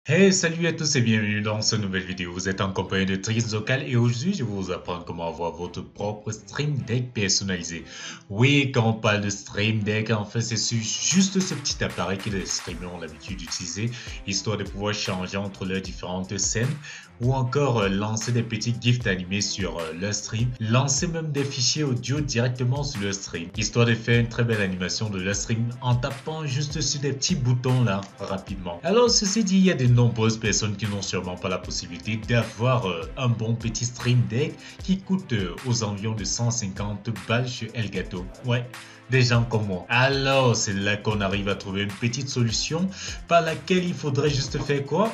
Hey, salut à tous et bienvenue dans cette nouvelle vidéo. Vous êtes en compagnie de Tris Local et aujourd'hui je vais vous apprendre comment avoir votre propre Stream Deck personnalisé. Oui, quand on parle de Stream Deck, en fait c'est juste ce petit appareil que les streamers ont l'habitude d'utiliser, histoire de pouvoir changer entre leurs différentes scènes ou encore lancer des petits gifs animés sur leur stream, lancer même des fichiers audio directement sur leur stream, histoire de faire une très belle animation de leur stream en tapant juste sur des petits boutons là rapidement. Alors ceci dit, il y a de nombreuses personnes qui n'ont sûrement pas la possibilité d'avoir un bon petit Stream Deck qui coûte aux environs de 150 balles chez Elgato. Ouais, des gens comme moi. Alors c'est là qu'on arrive à trouver une petite solution par laquelle il faudrait juste faire quoi?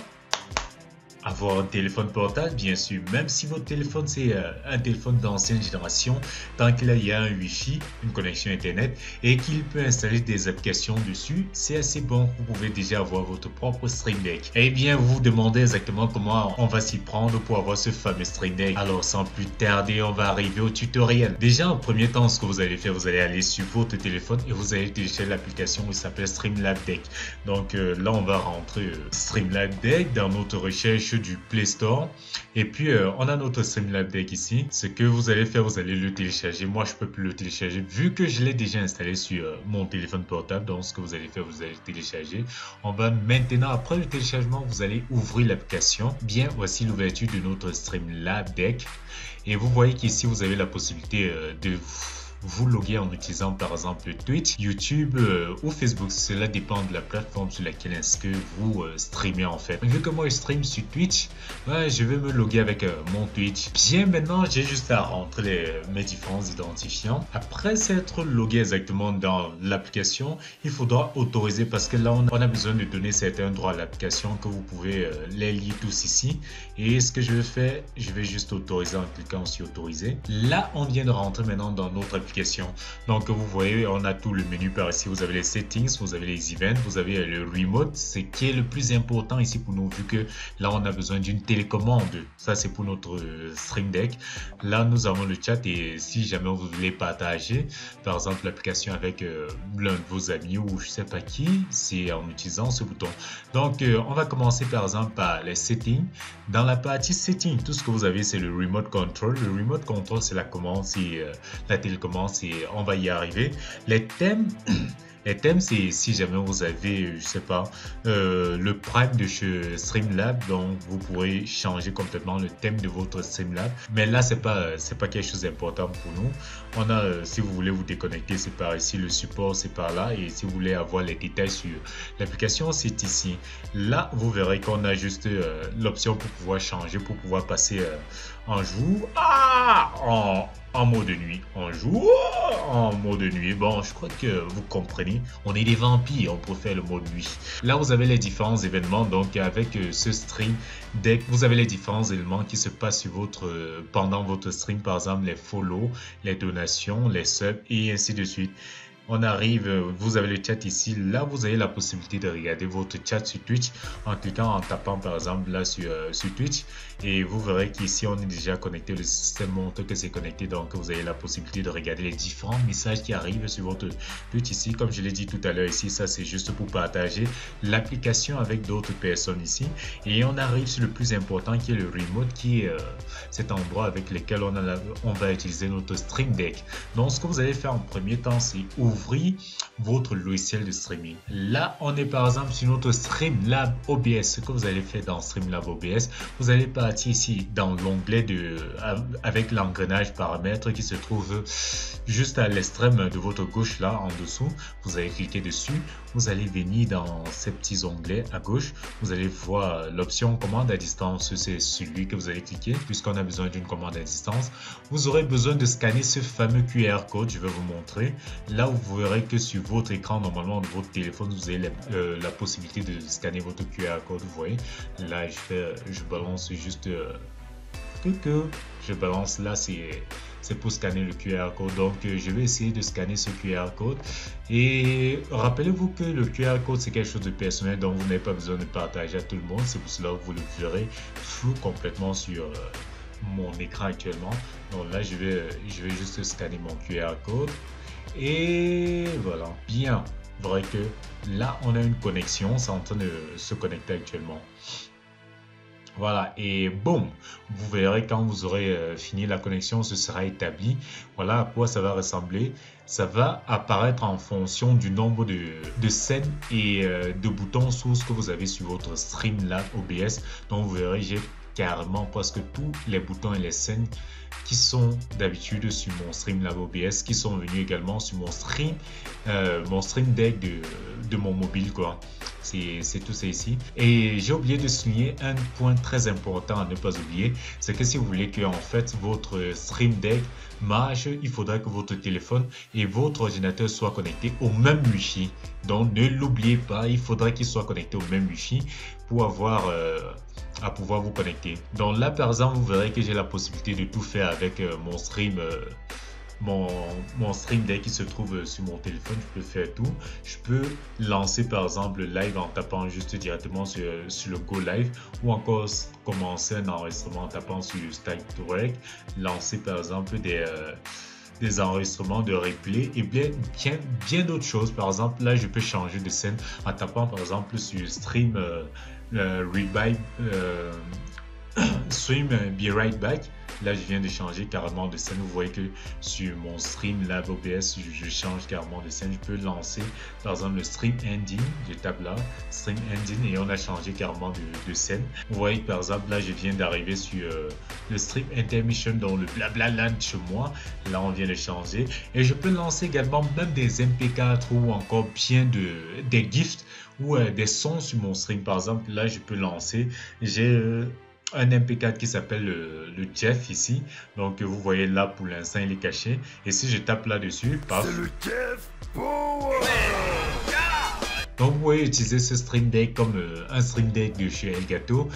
Avoir un téléphone portable, bien sûr, même si votre téléphone c'est un téléphone d'ancienne génération, tant qu'il y a un Wi-Fi, une connexion Internet et qu'il peut installer des applications dessus, c'est assez bon. Vous pouvez déjà avoir votre propre Stream Deck. Eh bien, vous vous demandez exactement comment on va s'y prendre pour avoir ce fameux Stream Deck. Alors, sans plus tarder, on va arriver au tutoriel. Déjà, en premier temps, ce que vous allez faire, vous allez aller sur votre téléphone et vous allez télécharger l'application qui s'appelle Streamlab Deck. Donc là, on va rentrer Streamlab Deck dans notre recherche du Play Store et puis on a notre Streamlab Deck ici. Ce que vous allez faire, vous allez le télécharger. Moi je peux plus le télécharger vu que je l'ai déjà installé sur mon téléphone portable. Donc ce que vous allez faire, vous allez le télécharger. On va maintenant, après le téléchargement, vous allez ouvrir l'application. Bien, voici l'ouverture de notre Streamlab Deck et vous voyez qu'ici vous avez la possibilité de vous loguer en utilisant par exemple Twitch, YouTube ou Facebook. Cela dépend de la plateforme sur laquelle est-ce que vous streamez en fait. Vu que moi je stream sur Twitch, je vais me loguer avec mon Twitch. Bien, maintenant j'ai juste à rentrer mes différents identifiants. Après s'être logué exactement dans l'application, il faudra autoriser parce que là on a besoin de donner certains droits à l'application que vous pouvez les lire tous ici. Et ce que je vais faire, je vais juste autoriser en cliquant sur autoriser. Là on vient de rentrer maintenant dans notre application. Donc vous voyez, on a tout le menu par ici. Vous avez les settings, vous avez les events, vous avez le remote, ce qui est le plus important ici pour nous, vu que là on a besoin d'une télécommande. Ça c'est pour notre Stream Deck. Là nous avons le chat et si jamais vous voulez partager par exemple l'application avec l'un de vos amis ou je sais pas qui, c'est en utilisant ce bouton. Donc on va commencer par exemple par les settings. Dans la partie settings, tout ce que vous avez c'est le remote control. Le remote control c'est la commande, c'est la télécommande, et on va y arriver. Les thèmes les thèmes, c'est si jamais vous avez, je sais pas, le Prime de chez Streamlab, donc vous pourrez changer complètement le thème de votre Streamlab. Mais là, c'est pas quelque chose d'important pour nous. On a, si vous voulez vous déconnecter, c'est par ici, le support, c'est par là. Et si vous voulez avoir les détails sur l'application, c'est ici. Là, vous verrez qu'on a juste l'option pour pouvoir changer, pour pouvoir passer en jour, en mode nuit. En jour, en mode nuit. Bon, je crois que vous comprenez. On est des vampires, on préfère le mode nuit. Là, vous avez les différents événements. Donc, avec ce stream deck, vous avez les différents éléments qui se passent sur pendant votre stream. Par exemple, les follow, les donations, les subs et ainsi de suite. On arrive, vous avez le chat ici. Là, vous avez la possibilité de regarder votre chat sur Twitch en cliquant, en tapant par exemple là sur Twitch. Et vous verrez qu'ici, on est déjà connecté. Le système montre que c'est connecté. Donc, vous avez la possibilité de regarder les différents messages qui arrivent sur votre Twitch ici. Comme je l'ai dit tout à l'heure ici, ça c'est juste pour partager l'application avec d'autres personnes ici. Et on arrive sur le plus important qui est le remote, qui est cet endroit avec lequel on va utiliser notre Stream Deck. Donc, ce que vous allez faire en premier temps, c'est ouvrir votre logiciel de streaming. Là, on est par exemple sur notre Streamlab OBS. Ce que vous allez faire dans Streamlab OBS, vous allez partir ici dans l'onglet avec l'engrenage paramètres qui se trouve juste à l'extrême de votre gauche là en dessous. Vous allez cliquer dessus. Vous allez venir dans ces petits onglets à gauche. Vous allez voir l'option commande à distance. C'est celui que vous allez cliquer puisqu'on a besoin d'une commande à distance. Vous aurez besoin de scanner ce fameux QR code. Je vais vous montrer. Là, vous verrez que sur votre écran, normalement, de votre téléphone, vous avez la possibilité de scanner votre QR code. Vous voyez, là, je balance juste je balance là, c'est pour scanner le QR code. Donc, je vais essayer de scanner ce QR code. Et rappelez-vous que le QR code, c'est quelque chose de personnel, donc vous n'avez pas besoin de partager à tout le monde. C'est pour cela que vous le verrez flou complètement sur mon écran actuellement. Donc là, je vais juste scanner mon QR code. Et voilà, bien. vrai que là, on a une connexion, c'est en train de se connecter actuellement. Voilà, et boum, vous verrez quand vous aurez fini la connexion, ce sera établi. Voilà à quoi ça va ressembler. Ça va apparaître en fonction du nombre de scènes et de boutons sources que vous avez sur votre Streamlabs OBS. Donc vous verrez, j'ai carrément presque tous les boutons et les scènes qui sont d'habitude sur mon Streamlabs OBS, qui sont venus également sur mon Stream Deck de mon mobile, quoi. C'est tout ça ici. Et j'ai oublié de souligner un point très important à ne pas oublier, c'est que si vous voulez que en fait votre Stream Deck marche, il faudra que votre téléphone et votre ordinateur soient connectés au même Wi-Fi. Donc ne l'oubliez pas, il faudra qu'ils soient connectés au même Wi-Fi pour avoir à pouvoir vous connecter. Donc là par exemple, vous verrez que j'ai la possibilité de tout faire avec mon stream. Mon Stream Deck qui se trouve sur mon téléphone, je peux faire tout. Je peux lancer par exemple le live en tapant juste directement sur le Go Live, ou encore commencer un enregistrement en tapant sur Start to Rec, lancer par exemple des enregistrements de replay et bien d'autres choses. Par exemple, là je peux changer de scène en tapant par exemple sur Stream Stream Be Right Back. Là, je viens de changer carrément de scène. Vous voyez que sur mon Streamlabs OBS, je change carrément de scène. Je peux lancer par exemple le Stream Ending. Je tape là, Stream Ending, et on a changé carrément de scène. Vous voyez que par exemple, là, je viens d'arriver sur le Stream Intermission dans le Blabla Land chez moi. Là, on vient de changer. Et je peux lancer également même des MP4 ou encore des gifs ou des sons sur mon stream. Par exemple, là, je peux lancer. J'ai un MP4 qui s'appelle le Jeff ici. Donc vous voyez là, pour l'instant il est caché, et si je tape là dessus, paf, c'est le Jeff Power. Donc vous pouvez utiliser ce Stream Deck comme un Stream Deck de chez Elgato.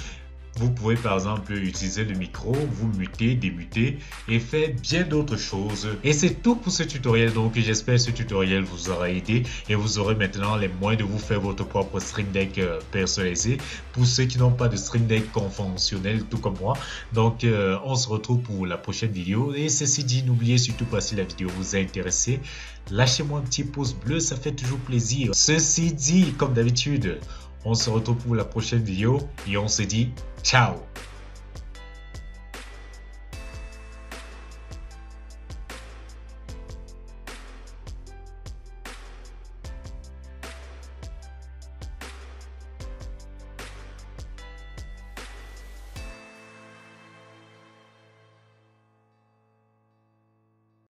Vous pouvez par exemple utiliser le micro, vous muter, démuter et faire bien d'autres choses. Et c'est tout pour ce tutoriel. Donc j'espère que ce tutoriel vous aura aidé et vous aurez maintenant les moyens de vous faire votre propre Stream Deck personnalisé pour ceux qui n'ont pas de Stream Deck conventionnel tout comme moi. Donc on se retrouve pour la prochaine vidéo. Et ceci dit, n'oubliez surtout pas, si la vidéo vous a intéressé, lâchez-moi un petit pouce bleu, ça fait toujours plaisir. Ceci dit, comme d'habitude, on se retrouve pour la prochaine vidéo et on se dit ciao.